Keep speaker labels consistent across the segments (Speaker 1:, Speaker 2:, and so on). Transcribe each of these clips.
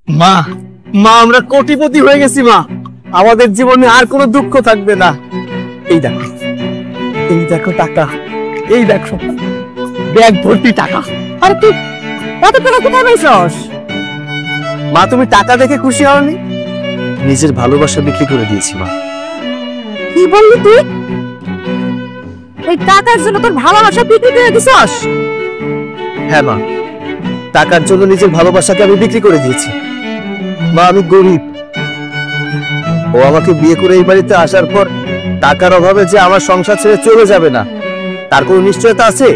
Speaker 1: মা, মা আমরা কোটিপতি হয়ে গেছি মা। আমাদের জীবনে আর কোনো দুঃখ থাকবে না। এই দেখো, এই দেখো টাকা, এই দেখো ব্যাগ ভর্তি টাকা।
Speaker 2: আরে তুই এত টাকা কোথায় পেয়েছস?
Speaker 1: মা তুমি টাকা দেখে খুশি হওনি? নিজের ভালোবাসা বিক্রি করে দিয়েছি মা।
Speaker 2: কি বললি তুই? এই টাকার জন্য তোর ভালোবাসা বিক্রি করে দিছস?
Speaker 1: হ্যাঁ মা, টাকার জন্য নিজের ভালোবাসাকে আমি বিক্রি করে দিয়েছি। মা আমি গরিব, ও আমাকে বিয়ে করে এই বাড়িতে আসার পর টাকার অভাবে যে আমার সংসার ছেড়ে চলে যাবে না তার কোনো নিশ্চয়তা আছে?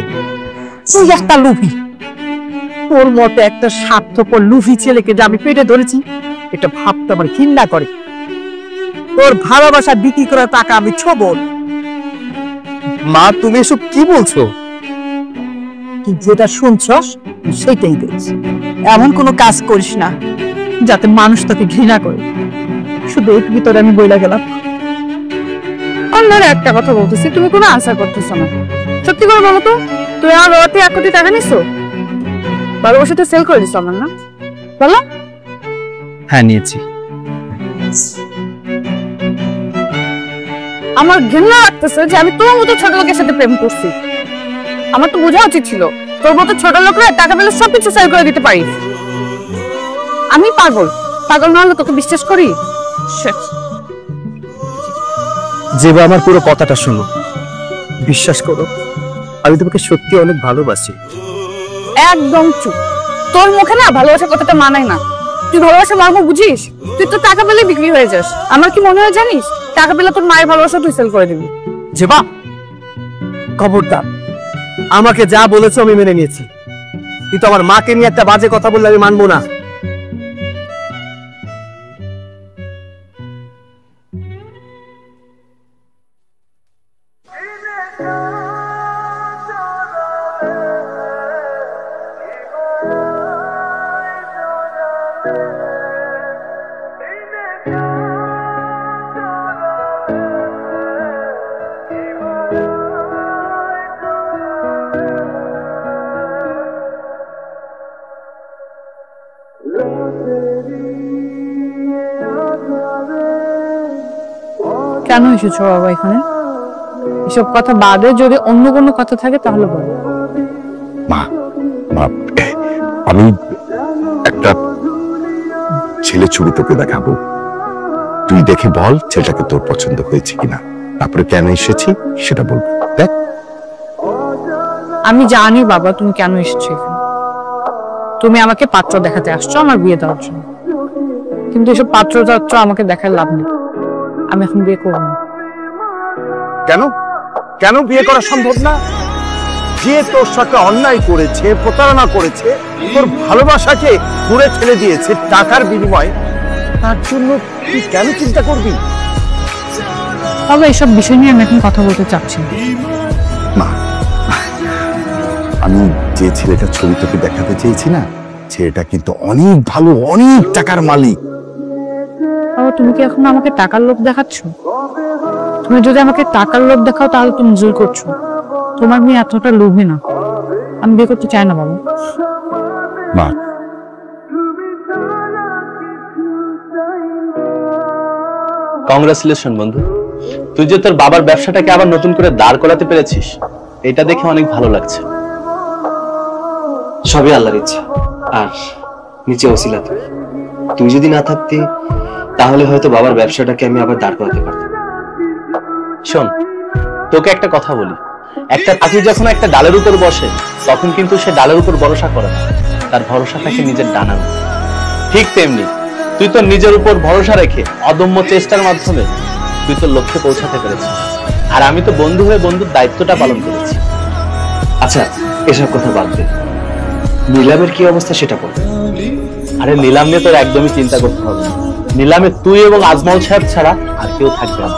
Speaker 2: তুই একটা লুভি। তোর মতো একটা স্বার্থপর লুভি ছেলেকে যে আমি পেটে ধরেছি এটা ভাবতে আমার ঘৃণা করে। তোর ভালোবাসা বিক্রি করার টাকা আমি ছোবল।
Speaker 1: মা তুমি এসব কি বলছো?
Speaker 2: তুই যেটা শুনছস সেটাই দেখছি। এমন কোনো কাজ করিস না যাতে মানুষ তোকে ঘৃণা করে। শুধু এর ভিতরে আমি বইলা গেলাম। অন্যরা একটা কথা বলতেছি, তুমি কোনো আনসার করতেছো না। সত্যি করে বলো তো, তুই আমার বাবাতে 1 কোটি টাকা নিছো? ভালোবাসাতে সেল করে দিছো আমার, না বলো?
Speaker 1: হ্যাঁ নিয়েছি।
Speaker 2: আমার ঘৃণা লাগতেছে যে আমি তোর মতো ছোট লোকের সাথে প্রেম করছি। আমার তো বোঝা উচিত ছিল তোর মতো ছোট লোকরা টাকা পেলে সবকিছু সেল করে দিতে পারিস। আমি পাগল, পাগল না হলে তোকে বিশ্বাস করি?
Speaker 1: যেবা আমার পুরো কথাটা শোনো, বিশ্বাস করো আমি তোমাকে সত্যি অনেক ভালোবাসি।
Speaker 2: একদম চুপ। তোর মুখে না ভালোবাসার কথাটা মানায় না। তুই ভালোবাসা মর্ম বুঝিস? তুই তো টাকা পেলে বিক্রি হয়ে যাস। আমার কি মনে হয় জানিস, টাকা পেলে তোর মায়ের ভালোবাসা তুই সেল করে দিবি।
Speaker 1: যেবা খবরদার, আমাকে যা বলেছো আমি মেনে নিয়েছি, কিন্তু আমার মাকে নিয়ে একটা বাজে কথা বললে আমি মানবো না।
Speaker 2: কেন এসেছো বাবা এখানে? এসব কথা বাদে যদি অন্য কোনো কথা থাকে তাহলে বল।
Speaker 3: মা, মা আমি একটা ছেলে ছবি তোকে দেখাবো, তুই দেখে বল ছেলেটাকে তোর পছন্দ হয়েছে কিনা, তারপরে কেন এসেছি সেটা বলবো। দেখ
Speaker 2: আমি জানি বাবা তুমি কেন এসেছো এখানে। তুমি আমাকে পাত্র দেখাতে আসছো আমার বিয়ে দেওয়ার জন্য, কিন্তু এসব পাত্র চাত্র আমাকে দেখার লাভ নেই। আমি এখন বিয়ে করবো না।
Speaker 1: কেন? কেন বিয়ে করা সম্ভব না? যে তোর সাথে অন্যায় করেছে, প্রতারণা করেছে, তোর ভালোবাসাকে ঘুরে ঠেলে দিয়েছে টাকার বিনিময়ে, তার জন্য তুই কেন চিন্তা করবি?
Speaker 2: বাবা এইসব বিষয় নিয়ে আমি এখন কথা বলতে চাচ্ছি না।
Speaker 3: মা, আমি যে ছেলেটার ছবি তোকে দেখাতে চেয়েছি না, ছেলেটা কিন্তু অনেক ভালো, অনেক টাকার মালিক।
Speaker 2: বাবা তুমি কি এখন আমাকে টাকার লোভ দেখাচ্ছ? তুমি যদি আমাকে টাকার লোভ দেখাও তাহলে তুমি জোর করছো। তোমার মেয়ে এতটা লোভী না, আমি বিয়ে করতে চাই না বাবা।
Speaker 3: মা,
Speaker 4: কংগ্রাচুলেশন বন্ধু, তুই যে তোর বাবার ব্যবসাটাকে আবার নতুন করে দাঁড় করাতে পেরেছিস এটা দেখে অনেক ভালো লাগছে।
Speaker 5: সবই আল্লাহর ইচ্ছা, আর নিচে ওসিলা তুই যদি না থাকতি তাহলে হয়তো বাবার ব্যবসাটাকে আমি আবার দাঁড় করাতে পারতাম।
Speaker 4: শোন, তোকে একটা কথা বলি, একটা পাখি যখন একটা ডালের উপর বসে তখন কিন্তু সে ডালের উপর ভরসা করে না, তার ভরসা থাকে নিজের ডানার। ঠিক তেমনি তুই তোর নিজের উপর ভরসা রেখে অদম্য চেষ্টার মাধ্যমে তুই তোর লক্ষ্যে পৌঁছাতে পেরেছিস, আর আমি তো বন্ধু হয়ে বন্ধুর দায়িত্বটা পালন করেছি।
Speaker 5: আচ্ছা এসব কথা বাদ দে, নিলামের কি অবস্থা সেটা বল।
Speaker 4: আরে নিলাম নিয়ে তোর একদমই চিন্তা করতে হবে না। নিলামে তুই এবং আজমল সাহেব ছাড়া আর কেউ থাকবে না,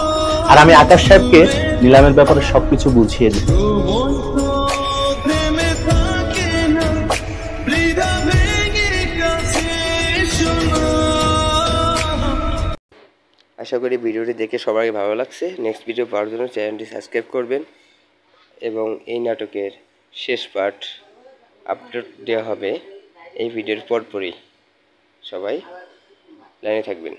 Speaker 4: আর আমি আকাশ সাহেবকে নিলামের ব্যাপারে সবকিছু বুঝিয়ে দিই।
Speaker 6: আশা করি ভিডিওটি দেখে সবাই ভালো লাগছে। নেক্সট ভিডিও পাওয়ার জন্য চ্যানেলটি সাবস্ক্রাইব করবেন এবং এই নাটকের শেষ পার্ট আপলোড দেওয়া হবে এই ভিডিওর পরপরই। সবাই লাইনে থাকবেন।